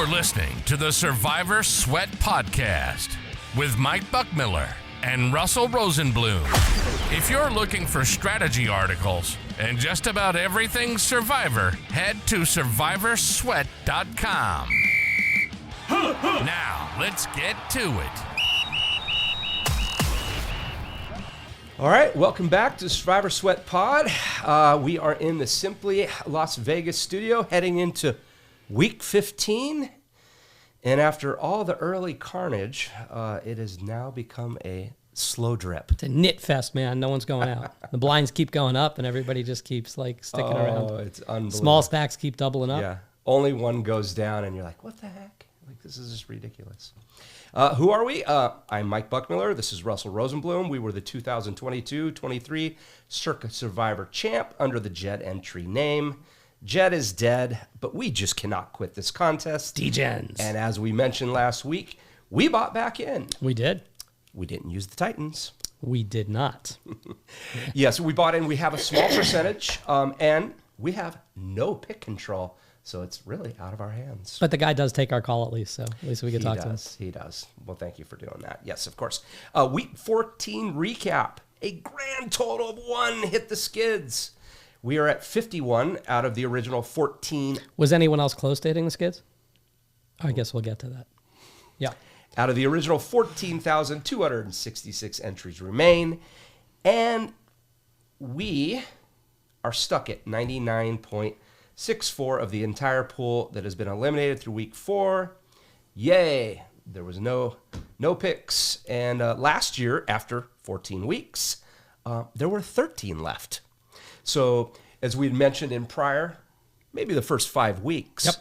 You're listening to the Survivor Sweat Podcast with Mike Buchmiller and Russell Rosenblum. If you're looking for strategy articles and just about everything Survivor, head to survivorsweat.com. Now, let's get to it. All right, welcome back to Survivor Sweat Pod. We are in the Simply Las Vegas studio heading into week 15. And after all the early carnage, it has now become a slow drip. It's a knit fest, man. No one's going out. The blinds keep going up and everybody just keeps sticking around. Oh, it's unbelievable. Small stacks keep doubling up. Yeah, only one goes down and you're like, what the heck? Like, this is just ridiculous. Who are we? I'm Mike Buchmiller. This is Russell Rosenblum. We were the 2022-23 Circa Survivor Champ under the Jet entry name. Jet is dead, but we just cannot quit this contest. D-Gens. And as we mentioned last week, we bought back in. We did. We didn't use the Titans. We did not. Yes, we bought in. We have a small percentage, and we have no pick control. So it's really out of our hands. But the guy does take our call at least, so at least we can talk to him. He does. Well, thank you for doing that. Yes, of course. Week 14 recap. A grand total of 1 hit the skids. We are at 51 out of the original 14. Was anyone else close to hitting the skids? I guess we'll get to that. Yeah. Out of the original 14,266 entries remain. And we are stuck at 99.64 of the entire pool that has been eliminated through week 4. Yay! There was no picks. And last year, after 14 weeks, there were 13 left. So, as we had mentioned in prior, maybe the first 5 weeks. Yep.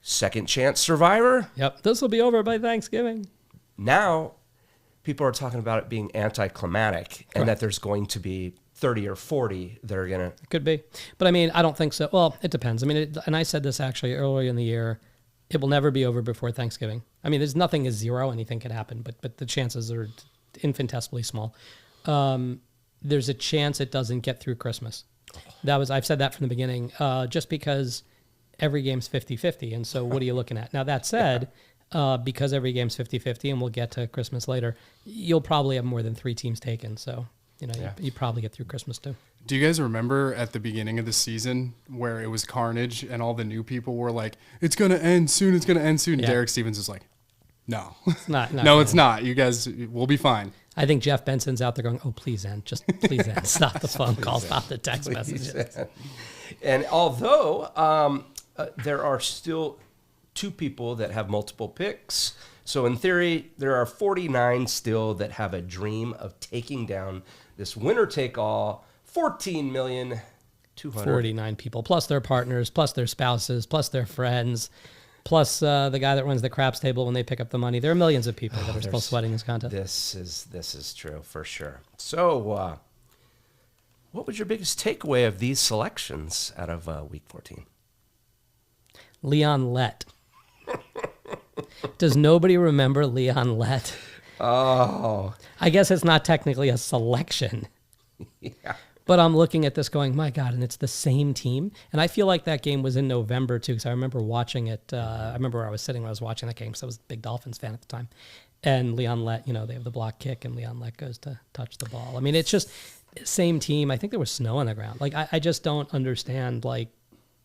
Second chance Survivor. Yep. This will be over by Thanksgiving. Now, people are talking about it being anticlimactic and that there's going to be 30 or 40 that are going to... Could be. But I mean, I don't think so. Well, it depends. I mean, and I said this actually earlier in the year, it will never be over before Thanksgiving. I mean, there's nothing is zero. Anything could happen, but the chances are infinitesimally small. There's a chance it doesn't get through Christmas. I've said that from the beginning, just because every game's 50-50. And so what are you looking at? Now, that said, because every game's 50-50, and we'll get to Christmas later, you'll probably have more than 3 teams taken. So, you probably get through Christmas too. Do you guys remember at the beginning of the season where it was carnage and all the new people were like, it's going to end soon, it's going to end soon? Yeah. Derek Stevens is like, no. It's not no, it's not. You guys will be fine. I think Jeff Benson's out there going, oh, please end. Just please end. Stop the phone call. Stop the text messages. And although there are still 2 people that have multiple picks, so in theory, there are 49 still that have a dream of taking down this winner-take-all 49 people, plus their partners, plus their spouses, plus their friends, plus the guy that runs the craps table when they pick up the money. There are millions of people that are still sweating this contest. This is true for sure. So, what was your biggest takeaway of these selections out of week 14? Leon Lett. Does nobody remember Leon Lett? Oh. I guess it's not technically a selection. Yeah. But I'm looking at this going, my God, and it's the same team. And I feel like that game was in November, too, because I remember watching it. I remember where I was sitting when I was watching that game, because I was a big Dolphins fan at the time. And Leon Lett, they have the block kick, and Leon Lett goes to touch the ball. I mean, it's just same team. I think there was snow on the ground. Like, I just don't understand, like,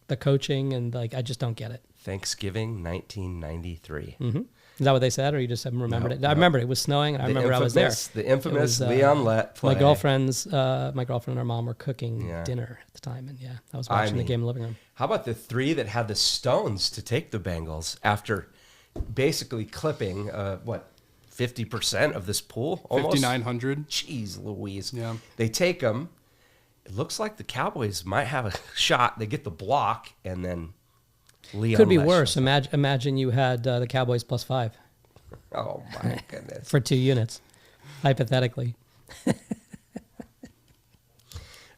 the coaching, and, like, I just don't get it. Thanksgiving 1993. Mm-hmm. Is that what they said, or you just haven't remembered it? I remember it was snowing, and I remember I was there. The infamous Leon Lett play. My girlfriend and her mom were cooking dinner at the time, and I was watching the game in the living room. How about the 3 that had the stones to take the Bengals after basically clipping, 50% of this pool? 5,900. Jeez Louise. Yeah. They take them. It looks like the Cowboys might have a shot. They get the block, and then Leon could be Lett worse. Imagine you had the Cowboys +5. Oh, my goodness. For 2 units, hypothetically.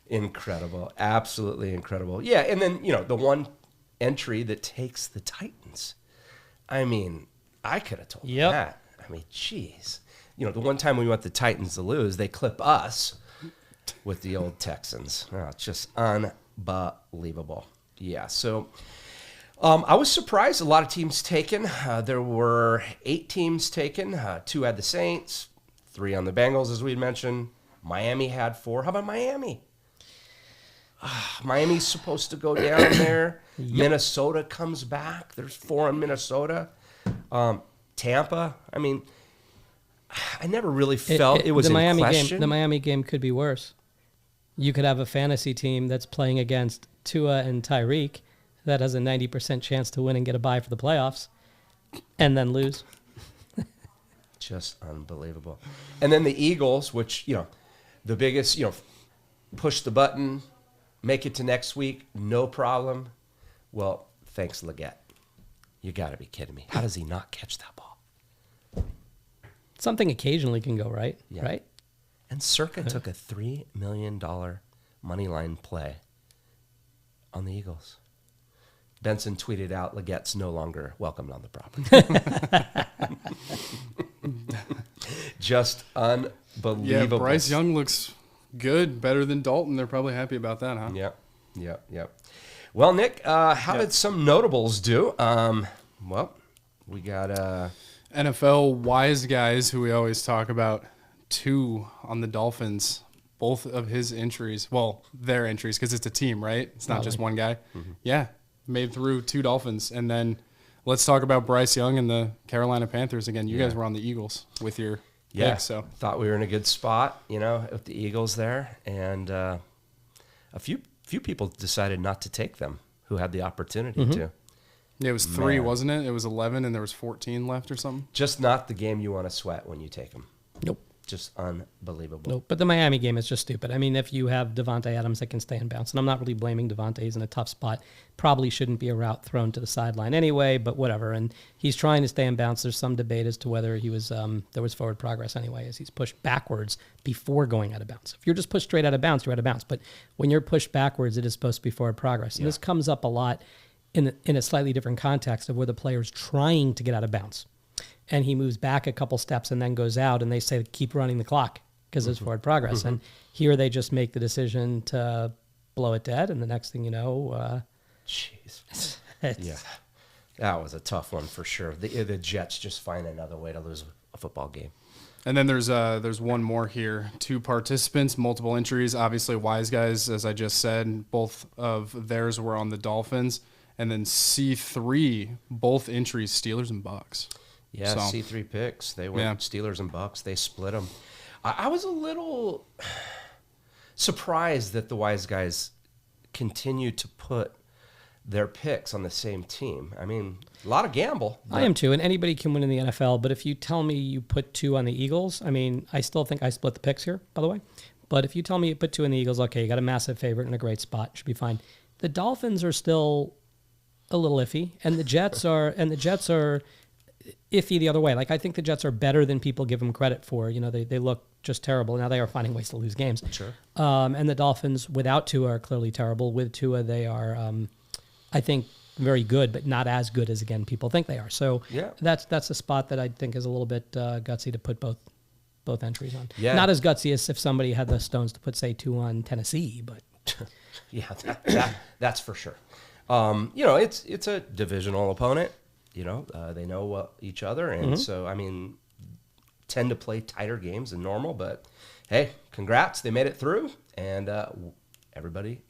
Incredible. Absolutely incredible. Yeah, and then, the one entry that takes the Titans. I mean, I could have told you that. I mean, geez. The one time we want the Titans to lose, they clip us with the old Texans. Oh, it's just unbelievable. Yeah, so I was surprised. A lot of teams taken. There were 8 teams taken. 2 had the Saints, 3 on the Bengals, as we had mentioned. Miami had 4. How about Miami? Miami's supposed to go down there. Minnesota comes back. There's 4 in Minnesota. Tampa. I mean, I never really felt it was the in Miami question. game. The Miami game could be worse. You could have a fantasy team that's playing against Tua and Tyreek that has a 90% chance to win and get a bye for the playoffs, and then lose. Just unbelievable. And then the Eagles, which, the biggest, push the button, make it to next week, no problem. Well, thanks, Leggett. You got to be kidding me. How does he not catch that ball? Something occasionally can go right, right? And Circa took a $3 million money line play on the Eagles. Benson tweeted out, Leggett's no longer welcomed on the property. Just unbelievable. Yeah, Bryce Young looks good, better than Dalton. They're probably happy about that, huh? Yep. Well, Nick, how did some notables do? Well, we got... NFL wise guys who we always talk about, 2 on the Dolphins. Both of his entries, well, their entries, because it's a team, right? It's not just one guy. Mm-hmm. Yeah, made through 2 Dolphins. And then let's talk about Bryce Young and the Carolina Panthers again. You guys were on the Eagles with your pick, so thought we were in a good spot, with the Eagles there. And a few people decided not to take them who had the opportunity to. Yeah, it was 3, wasn't it? It was 11, and there was 14 left or something. Just not the game you want to sweat when you take them. Nope. Just unbelievable. Nope. But the Miami game is just stupid. I mean, if you have Devontae Adams that can stay and bounce, and I'm not really blaming Devontae, he's in a tough spot. Probably shouldn't be a route thrown to the sideline anyway, but whatever. And he's trying to stay and bounce. There's some debate as to whether he was there was forward progress anyway, as he's pushed backwards before going out of bounds. If you're just pushed straight out of bounds, you're out of bounds. But when you're pushed backwards, it is supposed to be forward progress. And this comes up a lot in a slightly different context of where the player's trying to get out of bounds. And he moves back a couple steps and then goes out, and they say, keep running the clock because there's forward progress. And here they just make the decision to blow it dead, and the next thing you know... Jeez. That was a tough one for sure. The Jets just find another way to lose a football game. And then there's one more here. 2 participants, multiple entries. Obviously, wise guys, as I just said, both of theirs were on the Dolphins. And then C3, both entries, Steelers and Bucks. Yeah, so, C3 picks. They went Steelers and Bucks. They split them. I was a little surprised that the wise guys continue to put their picks on the same team. I mean, a lot of gamble. I am too, and anybody can win in the NFL. But if you tell me you put 2 on the Eagles, I mean, I still think I split the picks here, by the way. But if you tell me you put 2 on the Eagles, okay, you got a massive favorite in a great spot. Should be fine. The Dolphins are still a little iffy, and the Jets are iffy the other way. Like, I think the Jets are better than people give them credit for. They look just terrible. Now they are finding ways to lose games. Sure. And the Dolphins without Tua are clearly terrible. With Tua, they are, I think, very good, but not as good as, again, people think they are. So that's a spot that I think is a little bit gutsy to put both entries on. Yeah. Not as gutsy as if somebody had the stones to put, say, 2 on Tennessee, but... that's for sure. It's a divisional opponent. They know each other, and so, I mean, tend to play tighter games than normal, but hey, congrats, they made it through, and everybody,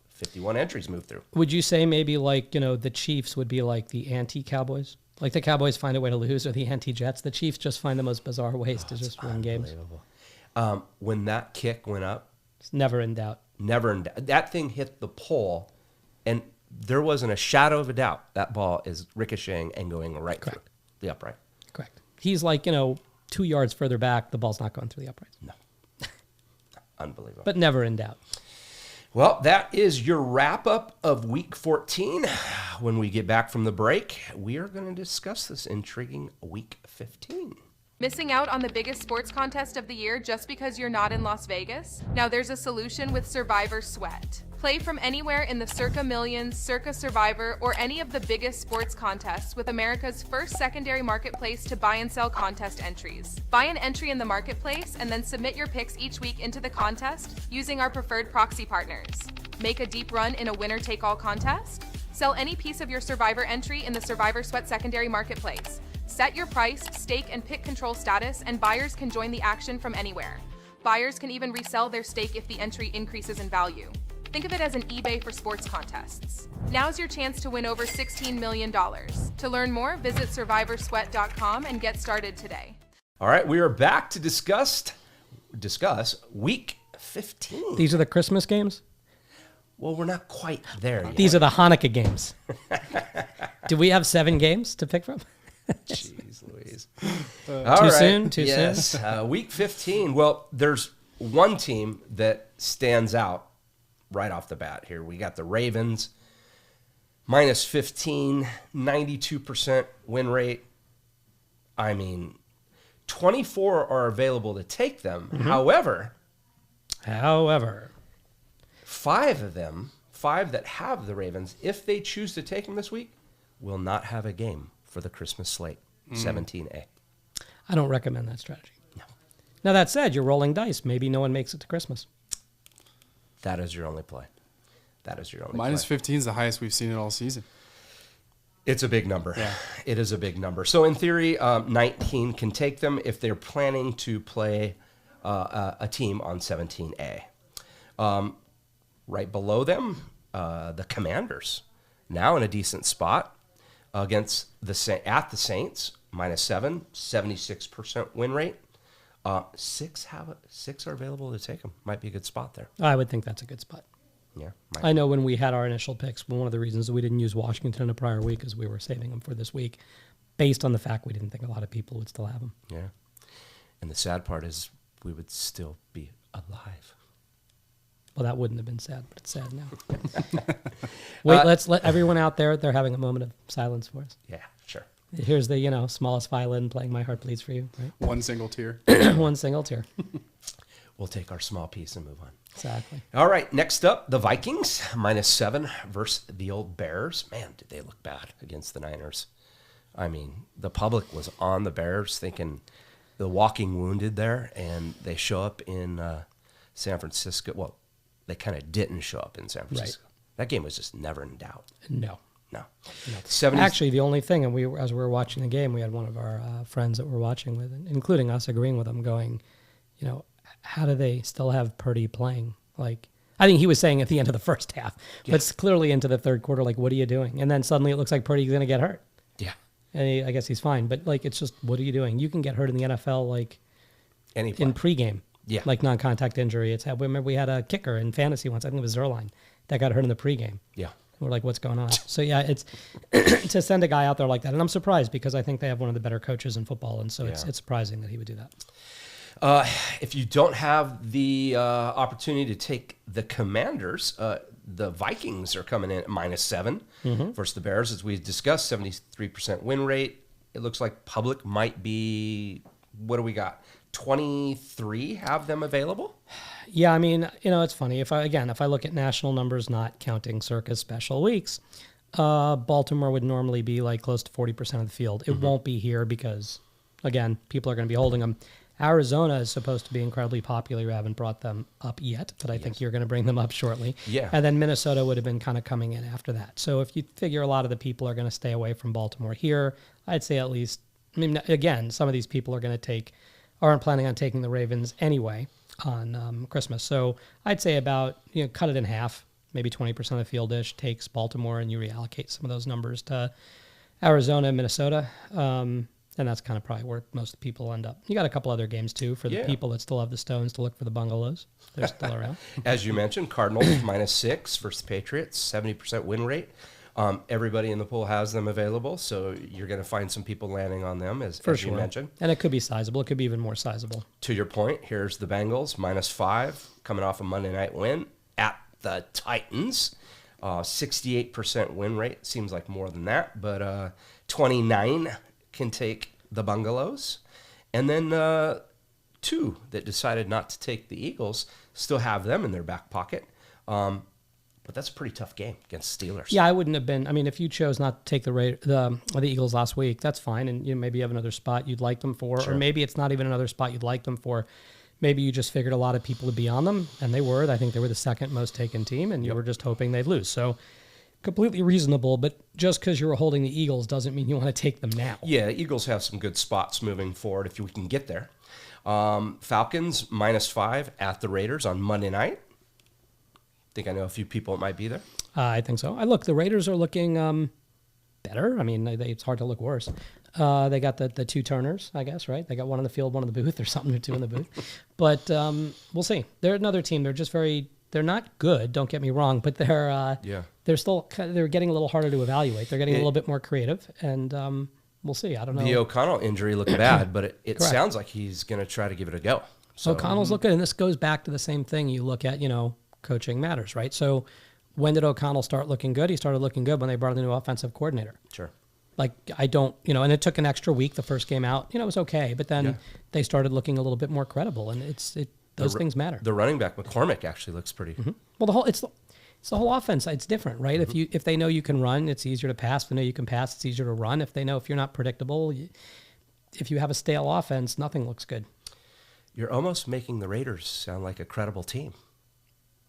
51 entries moved through. Would you say maybe like, the Chiefs would be like the anti-Cowboys? Like the Cowboys find a way to lose, or the anti-Jets? The Chiefs just find the most bizarre ways to just win games. When that kick went up, it's never in doubt. Never in doubt. That thing hit the pole, and there wasn't a shadow of a doubt that ball is ricocheting and going right through the upright. Correct. He's like, 2 yards further back, the ball's not going through the upright. No. Unbelievable. But never in doubt. Well, that is your wrap-up of Week 14. When we get back from the break, we are going to discuss this intriguing Week 15. Missing out on the biggest sports contest of the year just because you're not in Las Vegas? Now there's a solution with Survivor Sweat. Play from anywhere in the Circa Millions, Circa Survivor, or any of the biggest sports contests with America's first secondary marketplace to buy and sell contest entries. Buy an entry in the marketplace and then submit your picks each week into the contest using our preferred proxy partners. Make a deep run in a winner-take-all contest? Sell any piece of your Survivor entry in the Survivor Sweat secondary marketplace. Set your price, stake, and pick control status, and buyers can join the action from anywhere. Buyers can even resell their stake if the entry increases in value. Think of it as an eBay for sports contests. Now's your chance to win over $16 million. To learn more, visit survivorsweat.com and get started today. All right, we are back to discuss week 15. These are the Christmas games? Well, we're not quite there yet. These are the Hanukkah games. Do we have 7 games to pick from? Jeez Louise. Too soon? Too soon? Week 15. Well, there's one team that stands out right off the bat here. We got the Ravens, minus 15, 92% win rate. I mean, 24 are available to take them. Mm-hmm. However, 5 of them, 5 that have the Ravens, if they choose to take them this week, will not have a game for the Christmas slate, 17A. I don't recommend that strategy. No. Now, that said, you're rolling dice. Maybe no one makes it to Christmas. That is your only play. Minus 15 is the highest we've seen it all season. It's a big number. Yeah. It is a big number. So in theory, 19 can take them if they're planning to play a team on 17A. Right below them, the Commanders, now in a decent spot against the Saints, minus 7, 76% win rate. 6 are available to take them. Might be a good spot there. I would think that's a good spot. Yeah. I know when we had our initial picks, one of the reasons that we didn't use Washington in a prior week is we were saving them for this week, based on the fact we didn't think a lot of people would still have them. Yeah. And the sad part is we would still be alive. Well, that wouldn't have been sad, but it's sad now. Wait, let's let everyone out there, they're having a moment of silence for us. Yeah, sure. Here's the, smallest violin playing My Heart Bleeds for You, right? One single tear. One single tear. We'll take our small piece and move on. Exactly. All right, next up, the Vikings, minus 7 versus the old Bears. Man, did they look bad against the Niners. I mean, the public was on the Bears thinking the walking wounded there, and they show up in San Francisco. Well, they kind of didn't show up in San Francisco. Right. That game was just never in doubt. No. 70s. Actually, the only thing, and as we were watching the game, we had one of our friends that we're watching with, including us, agreeing with them, going, how do they still have Purdy playing? Like, I think he was saying at the end of the first half, but it's clearly into the third quarter, like, what are you doing? And then suddenly it looks like Purdy's going to get hurt. Yeah. And I guess he's fine, but, like, it's just, what are you doing? You can get hurt in the NFL, like, in pregame. Yeah. Like non-contact injury. Remember we had a kicker in fantasy once, I think it was Zerline, that got hurt in the pregame. Yeah. We're like, what's going on? So, yeah, it's to send a guy out there like that. And I'm surprised because I think they have one of the better coaches in football. And so it's surprising that he would do that. If you don't have the opportunity to take the Commanders, the Vikings are coming in at minus 7 versus the Bears. As we discussed, 73% win rate. It looks like public might be, what do we got? 23 have them available? Yeah, I mean, it's funny. If I look at national numbers, not counting Circa's special weeks, Baltimore would normally be like close to 40% of the field. It won't be here because, again, people are going to be holding them. Arizona is supposed to be incredibly popular. You haven't brought them up yet, but I think you're going to bring them up shortly. Yeah. And then Minnesota would have been kind of coming in after that. So if you figure a lot of the people are going to stay away from Baltimore here, I'd say at least, again, some of these people aren't planning on taking the Ravens anyway on Christmas. So I'd say about, cut it in half, maybe 20% of the field-ish takes Baltimore, and you reallocate some of those numbers to Arizona and Minnesota. And that's kind of probably where most people end up. You got a couple other games, too, for the people that still have the stones to look for the bungalows. They're still around. As you mentioned, Cardinals minus 6 versus the Patriots, 70% win rate. Everybody in the pool has them available, so you're going to find some people landing on them, as you mentioned. And it could be sizable. It could be even more sizable. To your point, here's the Bengals, minus 5, coming off a Monday night win at the Titans. 68% win rate. Seems like more than that, but 29 can take the Bungalows. And then 2 that decided not to take the Eagles still have them in their back pocket. But that's a pretty tough game against Steelers. Yeah, I wouldn't have been. I mean, if you chose not to take the Eagles last week, that's fine. And maybe you have another spot you'd like them for. Sure. Or maybe it's not even another spot you'd like them for. Maybe you just figured a lot of people would be on them, and they were. I think they were the second most taken team, and you were just hoping they'd lose. So completely reasonable, but just because you were holding the Eagles doesn't mean you want to take them now. Yeah, Eagles have some good spots moving forward if we can get there. Falcons -5 at the Raiders on Monday night. Think I know a few people that might be there. I think so. The Raiders are looking better. I mean, it's hard to look worse. They got the two Turners, I guess, right? They got one in the field, one in the booth, or something, or two in the booth. But we'll see. They're another team. They're just they're not good, don't get me wrong, but they're getting a little harder to evaluate. They're getting a little bit more creative, and we'll see. I don't know. The O'Connell injury looked bad, but it sounds like he's going to try to give it a go. So O'Connell's looking, and this goes back to the same thing. You look at, coaching matters, right? So when did O'Connell start looking good? He started looking good when they brought in the new offensive coordinator. Sure. Like, I don't, and it took an extra week. The first game out, it was okay, but then they started looking a little bit more credible, and those things matter. The running back McCormick actually looks pretty. Mm-hmm. Well, it's the whole offense. It's different, right? Mm-hmm. If they know you can run, it's easier to pass. If they know you can pass, it's easier to run. If you're not predictable, if you have a stale offense, nothing looks good. You're almost making the Raiders sound like a credible team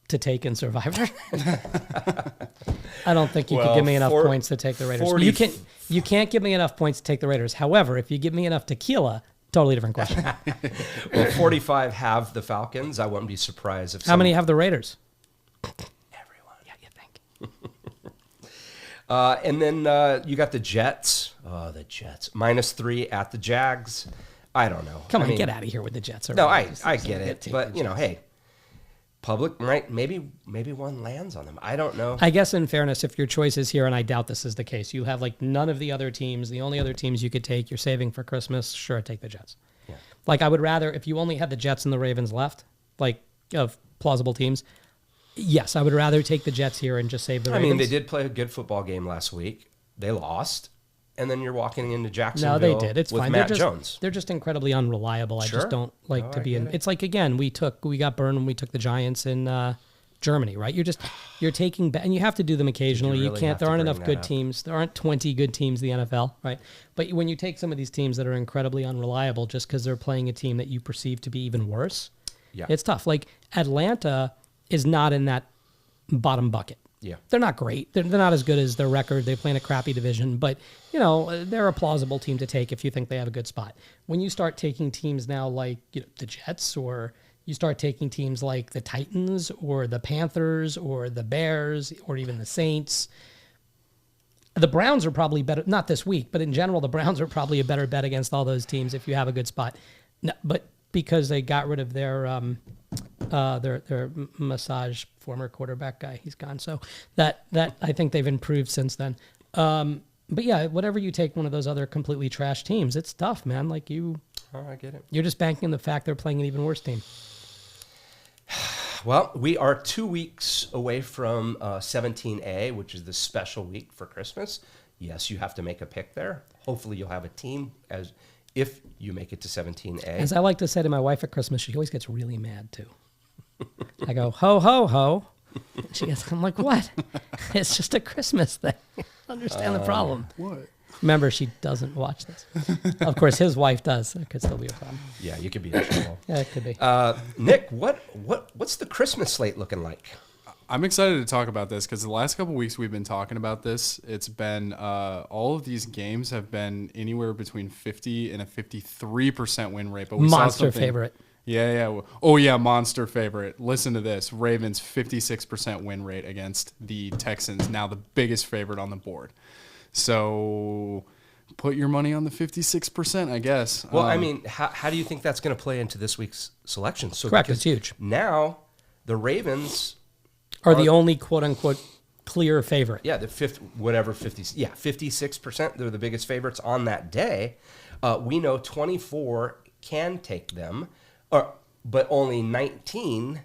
to take in Survivor. I don't think you could give me enough points to take the Raiders. You can't give me enough points to take the Raiders. However, if you give me enough tequila, totally different question. Well, 45 have the Falcons. I wouldn't be surprised if How many have the Raiders? Everyone. Yeah, you think. And then you got the Jets. Oh, the Jets. -3 at the Jags. I don't know. Come on, get out of here with the Jets. No, I get it. But, hey, public, right? Maybe one lands on them. I don't know. I guess in fairness, if your choice is here, and I doubt this is the case, you have none of the other teams. The only other teams you could take, you're saving for Christmas. Sure, take the Jets. Yeah. I would rather, if you only had the Jets and the Ravens left, of plausible teams, yes, I would rather take the Jets here and just save the Ravens. I mean, they did play a good football game last week. They lost. And then you're walking into Jacksonville. No, they did. It's with fine. Matt Jones. They're just incredibly unreliable. I just don't like to be in. It's like, again, we got burned when we took the Giants in Germany, right? You're taking, and you have to do them occasionally. You can't. There aren't enough good teams. There aren't 20 good teams in the NFL, right? But when you take some of these teams that are incredibly unreliable, just because they're playing a team that you perceive to be even worse, it's tough. Atlanta is not in that bottom bucket. Yeah. They're not great. They're not as good as their record. They play in a crappy division, but they're a plausible team to take if you think they have a good spot. When you start taking teams now like the Jets, or you start taking teams like the Titans or the Panthers or the Bears or even the Saints, the Browns are probably better. Not this week, but in general, the Browns are probably a better bet against all those teams if you have a good spot. No, but because they got rid of their massage former quarterback guy, he's gone. So that I think they've improved since then. But yeah, whatever you take one of those other completely trash teams, it's tough, man. I get it. You're just banking on the fact they're playing an even worse team. Well, we are 2 weeks away from 17A, which is the special week for Christmas. Yes, you have to make a pick there. Hopefully you'll have a team if you make it to 17A. As I like to say to my wife at Christmas, she always gets really mad too. I go, ho, ho, ho. She goes, I'm like, what? It's just a Christmas thing. Understand the problem. What? Remember, she doesn't watch this. Of course, his wife does. It could still be a problem. Yeah, you could be in trouble. Yeah, it could be. Nick, what's the Christmas slate looking like? I'm excited to talk about this because the last couple of weeks we've been talking about this. It's been all of these games have been anywhere between 50 and a 53% win rate. But we Monster saw favorite. Yeah. Oh, yeah, monster favorite. Listen to this. Ravens 56% win rate against the Texans, now the biggest favorite on the board. So put your money on the 56%, I guess. Well, I mean, how do you think that's going to play into this week's selection? So correct, it's huge. Now the Ravens are the only quote-unquote clear favorite. Yeah, the 56%. They're the biggest favorites on that day. We know 24 can take them, but only 19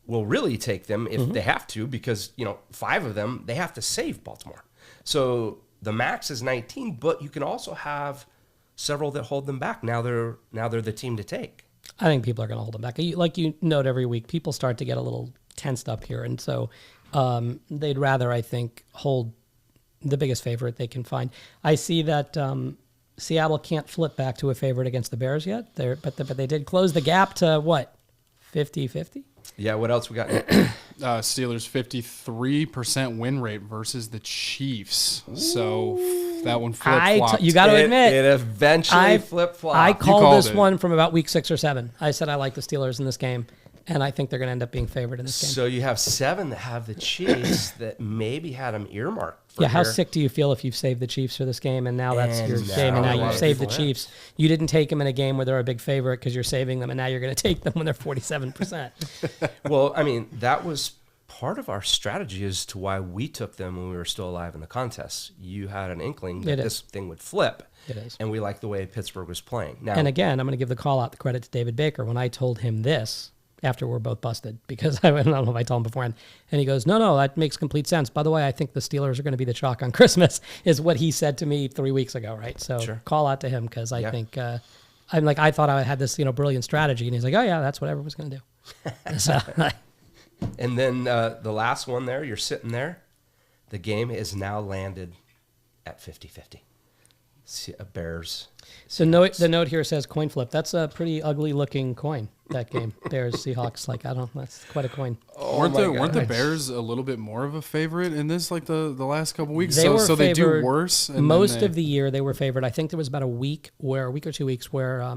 will really take them if they have to, because 5 of them they have to save Baltimore. So the max is 19, but you can also have several that hold them back. Now they're the team to take. I think people are going to hold them back. Like you note every week, people start to get a little tensed up here, and so they'd rather, I think, hold the biggest favorite they can find. I see that Seattle can't flip back to a favorite against the Bears yet, but they did close the gap to what, 50-50? Yeah, what else we got? Steelers 53% win rate versus the Chiefs. So that one flip-flopped. You got to admit, it eventually flip-flopped. I called this it. one from about week 6 or 7. I said I like the Steelers in this game, and I think they're going to end up being favored in this game. So you have 7 that have the Chiefs that maybe had them earmarked for How here. sick do you feel if you've saved the Chiefs for this game, and now that's your game, and now a lot you've of saved the people have. Chiefs? You didn't take them in a game where they're a big favorite because you're saving them, and now you're going to take them when they're 47%. Well, I mean, that was part of our strategy as to why we took them when we were still alive in the contest. You had an inkling that this thing would flip. It is. And we liked the way Pittsburgh was playing. Now, And again, I'm going to give the call out the credit to David Baker. When I told him this, after we're both busted, because I don't know if I told him beforehand, and he goes, no, that makes complete sense. By the way, I think the Steelers are going to be the chalk on Christmas, is what he said to me 3 weeks ago, right? So call out to him, because I think, I thought I had this brilliant strategy, and he's like, oh yeah, that's what everyone's going to do. So, and then the last one there, you're sitting there. The game is now landed at 50-50. Bears. the note here says coin flip. That's a pretty ugly looking coin, that game. Bears, Seahawks, that's quite a coin. Weren't the Bears a little bit more of a favorite in this, like the last couple weeks? They were so they do favored worse? And most of the year they were favored. I think there was about a week or 2 weeks where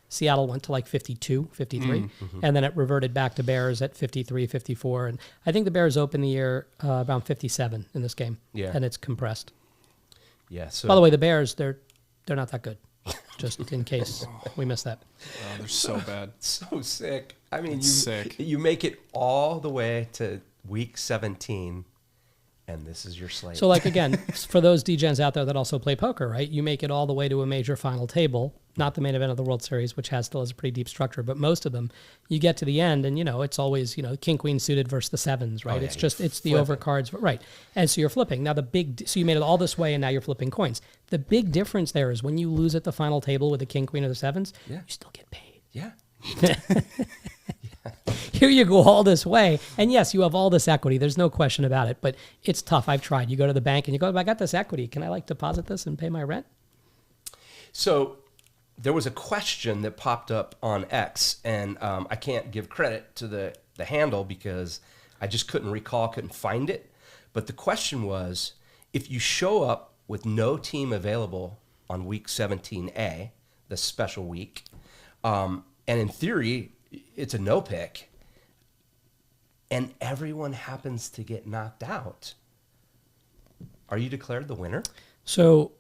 Seattle went to like 52, 53, and then it reverted back to Bears at 53, 54. And I think the Bears opened the year around 57 in this game. Yeah. And it's compressed. Yeah. So By the way, the Bears, they're not that good. Just in case we missed that. Oh, they're so bad. so sick. I mean, Sick. you make it all the way to week 17, and this is your slate. So, again, for those DGens out there that also play poker, right? You make it all the way to a major final table, not the main event of the World Series, which still has a pretty deep structure, but most of them, you get to the end, and, it's always, king, queen suited versus the sevens, right? Oh, yeah, it's the overcards, right? And so you're flipping. Now, so you made it all this way, and now you're flipping coins. The big difference there is when you lose at the final table with the king, queen, or the sevens, you still get paid. Yeah. Here you go all this way, and yes, you have all this equity. There's no question about it, but it's tough. I've tried. You go to the bank and you go, I got this equity. Can I deposit this and pay my rent? So there was a question that popped up on X, and I can't give credit to the handle because I just couldn't find it. But the question was, if you show up with no team available on week 17A, the special week, and in theory, it's a no pick, and everyone happens to get knocked out, are you declared the winner So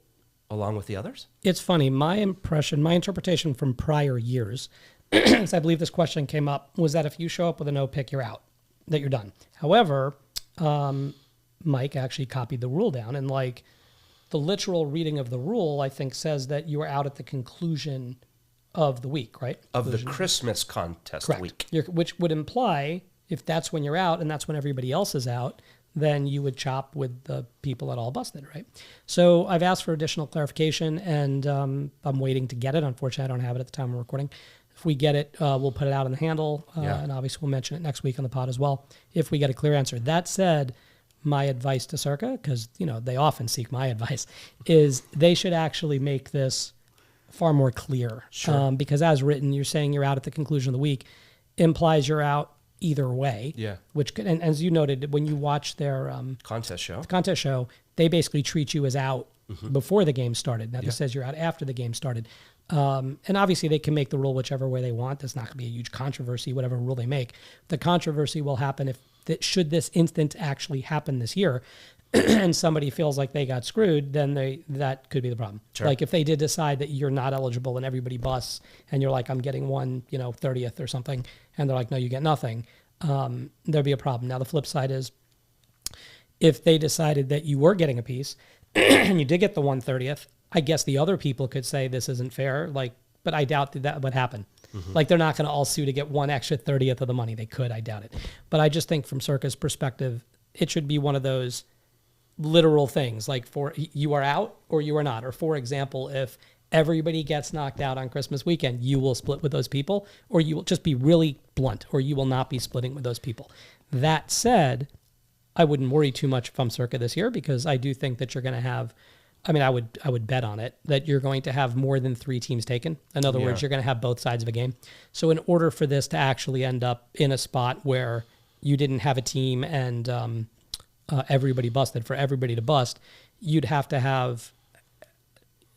along with the others? it's funny. My interpretation from prior years, because I believe this question came up, was that if you show up with a no pick, you're out, that you're done. However, Mike actually copied the rule down, and the literal reading of the rule, I think, says that you are out at the conclusion of the week, right? Of the Christmas contest Correct. week. Which would imply, if that's when you're out and that's when everybody else is out, then you would chop with the people that all busted, right? So I've asked for additional clarification, and I'm waiting to get it. Unfortunately, I don't have it at the time we're recording. If we get it, we'll put it out on the handle, and obviously we'll mention it next week on the pod as well, if we get a clear answer. That said, my advice to Circa, because they often seek my advice, is they should actually make this far more clear. Sure. Because as written, you're saying you're out at the conclusion of the week, implies you're out either way. Yeah. Which could, and as you noted, when you watch their Contest show. they basically treat you as out before the game started. Now this says you're out after the game started. And obviously they can make the rule whichever way they want. There's not going to be a huge controversy, whatever rule they make. The controversy will happen should this instant actually happen this year, and somebody feels like they got screwed, then that could be the problem. Sure. Like if they did decide that you're not eligible and everybody busts, and you're like, I'm getting one, 30th or something, and they're like, no, you get nothing, there'd be a problem. Now the flip side is, if they decided that you were getting a piece and you did get the 1/30th, I guess the other people could say this isn't fair. But I doubt that would happen. They're not going to all sue to get one extra 30th of the money. They could, I doubt it. But I just think from Circa's perspective, it should be one of those literal things, like for you are out or you are not. Or for example, if everybody gets knocked out on Christmas weekend, you will split with those people, or you will just be really blunt, or you will not be splitting with those people. That said, I wouldn't worry too much if I'm Circa this year, because I do think that you're going to have, I would bet on it, that you're going to have more than 3 teams taken. In other words, you're going to have both sides of a game. So in order for this to actually end up in a spot where you didn't have a team and everybody busted. For everybody to bust, you'd have to have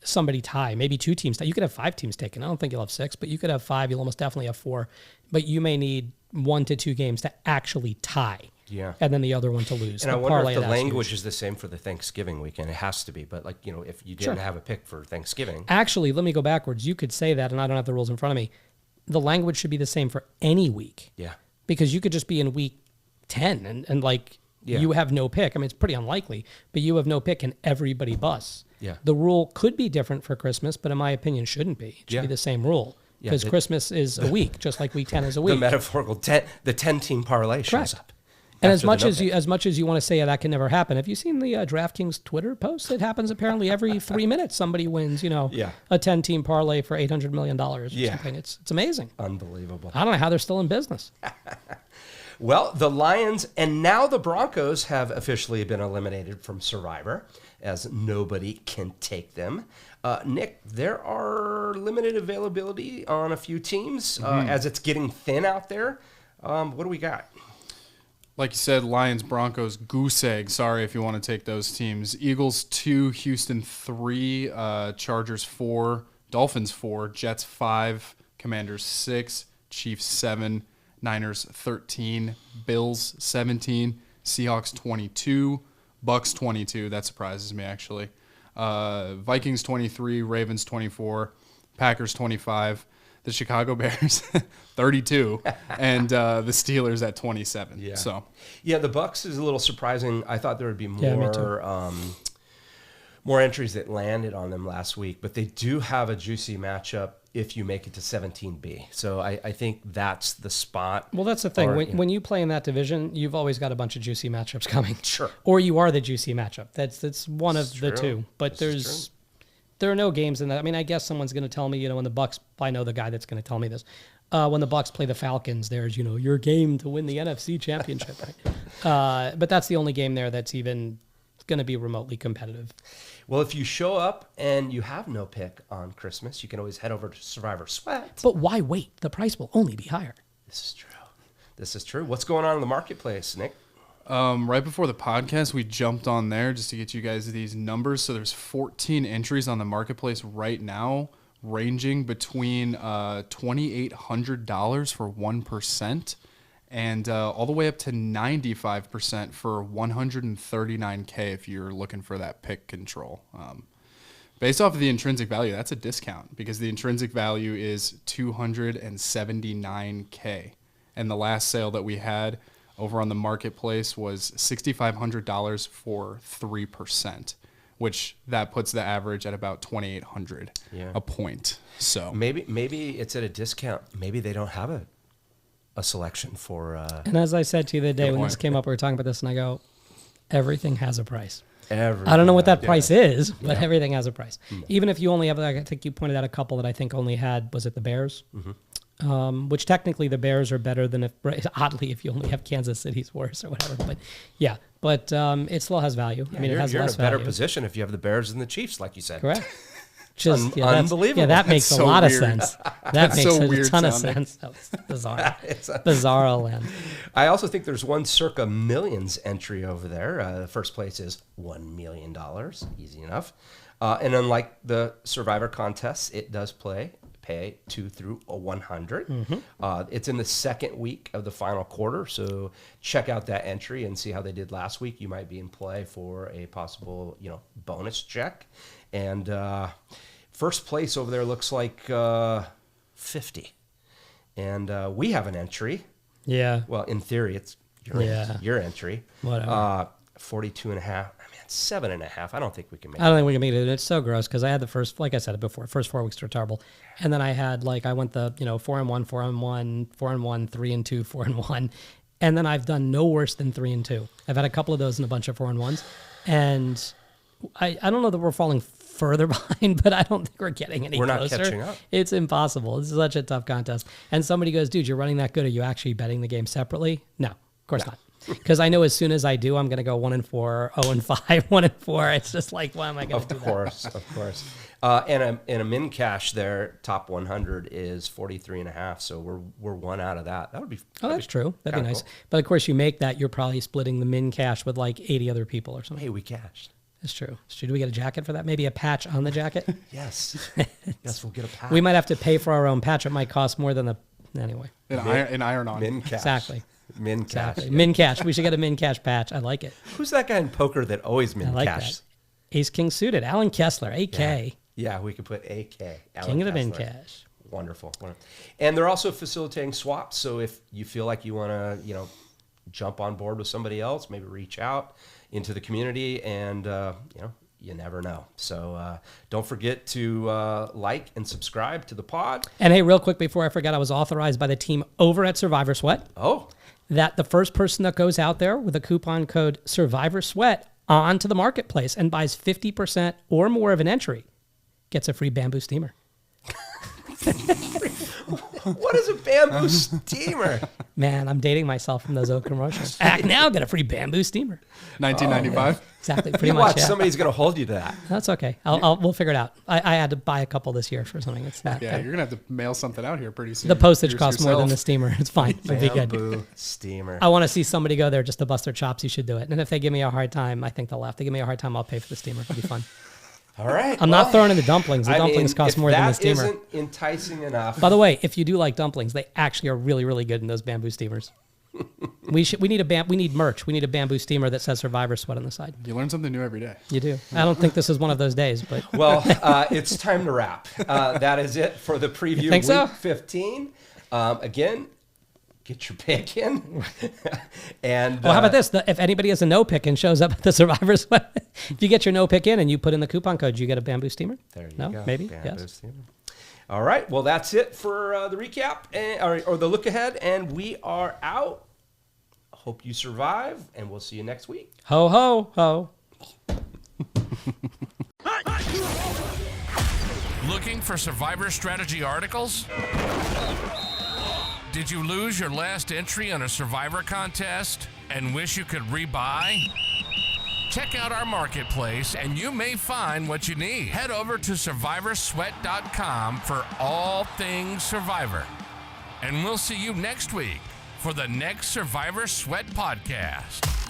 somebody tie, maybe 2 teams tie. You could have 5 teams taken. I don't think you'll have 6, but you could have 5. You'll almost definitely have 4. But you may need 1 to 2 games to actually tie. Yeah. And then the other one to lose. And The I wonder parlay if the of that's language huge. is the same for the Thanksgiving weekend. It has to be. But like, if you didn't have a pick for Thanksgiving. Actually, let me go backwards. You could say that, and I don't have the rules in front of me. The language should be the same for any week. Yeah. Because you could just be in week 10 and like Yeah. you have no pick. I mean, it's pretty unlikely, but you have no pick and everybody busts. Yeah. The rule could be different for Christmas, but in my opinion, shouldn't be. It should Yeah. be the same rule. Yeah, Because Christmas is a week, just like week 10 is a week. The metaphorical 10-team parlay shows Correct. up. And after the as much as you want to say that can never happen, have you seen the DraftKings Twitter post? It happens apparently every 3 minutes. Somebody wins, Yeah. a 10-team parlay for $800 million or Yeah. something. It's amazing. Unbelievable. I don't know how they're still in business. Well, the Lions and now the Broncos have officially been eliminated from Survivor, as nobody can take them. Nick, there are limited availability on a few teams as it's getting thin out there. What do we got? Like you said, Lions, Broncos, goose egg. Sorry if you want to take those teams. Eagles 2, Houston 3, Chargers 4, Dolphins 4, Jets 5, Commanders 6, Chiefs 7, Niners 13, Bills 17, Seahawks 22, Bucks 22. That surprises me, actually. Vikings 23, Ravens 24, Packers 25, the Chicago Bears 32, and the Steelers at 27. Yeah. So, Yeah, the Bucks is a little surprising. I thought there would be Yeah, me too. more entries that landed on them last week, but they do have a juicy matchup if you make it to 17B. So I think that's the spot. Well, that's the thing. Or, When you play in that division, you've always got a bunch of juicy matchups coming. Sure. Or you are the juicy matchup. That's one of the true. two. But This is there are no games in that. I mean, I guess someone's going to tell me, when the Bucks, I know the guy that's going to tell me this. When the Bucks play the Falcons, there's, your game to win the NFC Championship. Right? But that's the only game there that's even going to be remotely competitive. Well, if you show up and you have no pick on Christmas, you can always head over to Survivor Sweat. But why wait? The price will only be higher. This is true. This is true. What's going on in the marketplace, Nick? right before the podcast, we jumped on there just to get you guys these numbers. So there's 14 entries on the marketplace right now, ranging between $2,800 for 1% and all the way up to 95% for $139K if you're looking for that pick control. Based off of the intrinsic value, that's a discount because the intrinsic value is $279K. And the last sale that we had over on the marketplace was $6,500 for 3%, which that puts the average at about $2,800 a point. So maybe it's at a discount. Maybe they don't have a selection for. And as I said to you the day when point. this came up, we were talking about this, and I go, everything has a price. Everything. I don't know what that price is, but everything has a price. Even if you only have, like, I think you pointed out a couple that I think only had, was it the Bears? Which technically the Bears are better than oddly, if you only have Kansas City's worse or whatever. But yeah, it still has value. I mean, it has you're less in a better value. position if you have the Bears and the Chiefs, like you said. Correct. Just Unbelievable. Yeah, that makes That's a so lot weird. of sense. That That's makes so a weird ton of sounding. sense. That was bizarre. Bizarre land. I also think there's one Circa Millions entry over there. The first place is $1 million. Easy enough. And unlike the Survivor Contest, it does pay 2 through 100. It's in the second week of the final quarter, so check out that entry and see how they did last week. You might be in play for a possible, bonus check. And first place over there looks like 50. And we have an entry. Yeah. Well, in theory, it's your entry. Whatever. 42 and a half. I mean, 7.5. I don't think we can make I don't think we can make it. It's so gross because I had the first, like I said before, first 4 weeks were terrible, and then I had I went the 4-1, 4-1, 4-1, 3-2, 4-1, and then I've done no worse than 3-2. I've had a couple of those and a bunch of 4-1s, and I don't know that we're falling further behind, but I don't think we're getting any We're not closer. catching up. It's impossible. This is such a tough contest. And somebody goes, dude, you're running that good. Are you actually betting the game separately? No, of course not. Because I know as soon as I do, I'm going to go 1-4, 0-5, 1-4. It's just like, why am I going to do that? Of course. And a min cash there, top 100 is 43.5. So we're one out of that. That would be. Oh, that's true. That'd be nice. Cool. But of course, you make that, you're probably splitting the min cash with like 80 other people or something. Hey, we cashed. That's true. Should we get a jacket for that? Maybe a patch on the jacket? Yes. Yes, we'll get a patch. We might have to pay for our own patch. It might cost more than the. Anyway. An iron-on. Min cash. Exactly. Min cash. Exactly. Min cash. We should get a min cash patch. I like it. Who's that guy in poker that always min I like cash? that. Ace King suited. Alan Kessler, AK. Yeah, we could put AK. Alan King of the min Kessler. cash. Wonderful. And they're also facilitating swaps. So if you feel like you want to, jump on board with somebody else, maybe reach out into the community and, you never know. So don't forget to like and subscribe to the pod. And hey, real quick before I forget, I was authorized by the team over at Survivor Sweat Oh, that the first person that goes out there with a coupon code Survivor Sweat onto the marketplace and buys 50% or more of an entry gets a free bamboo steamer. what is a bamboo steamer? Man, I'm dating myself from those old commercials. Act now, get a free bamboo steamer. 1995. Exactly, pretty You much. watch, Yeah. somebody's going to hold you to that. That's okay. We'll figure it out. I had to buy a couple this year for something. It's not. Yeah, you're gonna have to mail something out here pretty soon. The postage Yours costs more than yourself. the steamer. It's fine. It'll be good. Bamboo steamer. I want to see somebody go there just to bust their chops. You should do it. And if they give me a hard time, I think they'll laugh. They give me a hard time, I'll pay for the steamer. It'll be fun. All right. I'm not throwing in the dumplings. The dumplings cost if more than the that steamer. isn't enticing enough. By the way, if you do like dumplings, they actually are really, really good in those bamboo steamers. We need merch. We need a bamboo steamer that says Survivor Sweat on the side. You learn something new every day. You do. I don't think this is one of those days, but Well, it's time to wrap. That is it for the preview think week so? 15. Again, get your pick in. And well, how about this? If anybody has a no pick and shows up at the Survivor Sweat, if you get your no pick in and you put in the coupon code, you get a bamboo steamer. There you no? go. Maybe? Bamboo Yes. steamer. All right. Well, that's it for the recap or the look ahead, and we are out. Hope you survive, and we'll see you next week. Ho, ho, ho. Looking for Survivor strategy articles? Did you lose your last entry on a Survivor contest and wish you could rebuy? Check out our marketplace and you may find what you need. Head over to survivorsweat.com for all things Survivor. And we'll see you next week for the next Survivor Sweat podcast.